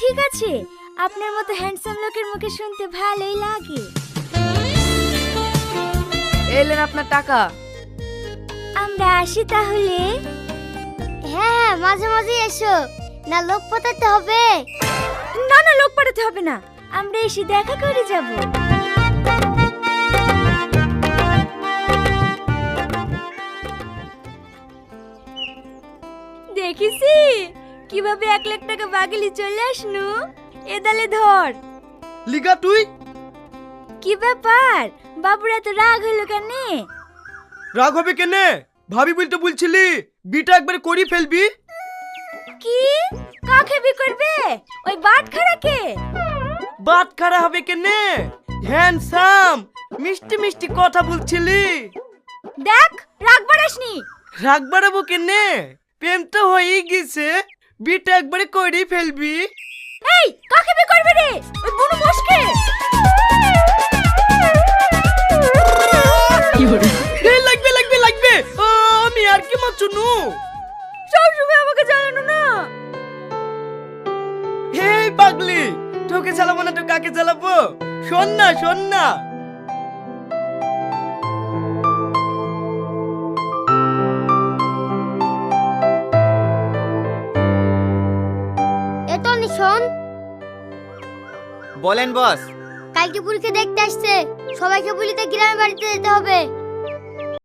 ঠিক আছে, আপনার মতো হ্যান্ডসাম লোকের মুখে শুনতে ভালোই লাগে। এলেন আপনার টাকা। আমরা আসি তাহলে। হ্যাঁ, মাঝে মাঝে এসো, না লোক পাঠাতে হবে? না না, লোক পাঠাতে হবে না, আমরা এসে দেখা করে যাব। দেখিসি কিভাবে 1 লাখ টাকা বাগলি চলে আসনু। এদালে ধর। লিগা তুই কি ব্যাপার, বাবুরা তো রাগ হলো কেন? রাগ হবে কেনে? ভাবি বলতে বলছিলি বিটা একবার করি ফেলবি। কি কাকে বি করবে? ওই বাট খারাকে? বাত খারা হবে কেনে? হ্যান্ডসাম মিষ্টি মিষ্টি কথা বলছিলি। দেখ রাগ বাড়াসনি। রাগ বাড়াবো কেনে? প্রেম তো হয়েই গেছে, বিটা একবারে করেই ফেলবি। এই কাকে বি করবে রে? ওই বুনু বসকে। এই লাগবে লাগবে লাগবে, আমি আর কি মাচুনু। সব সময় আমাকে জ্বালানো না। হেই পাগলি, তোকে চালাবো না তো কাকে চালাবো? শোন না শোন না। এতো নিশন। বলেন বস। কালকে পুরীকে দেখতে আসছে, সবাইকে বলিতে গ্রামের বাড়িতে যেতে হবে।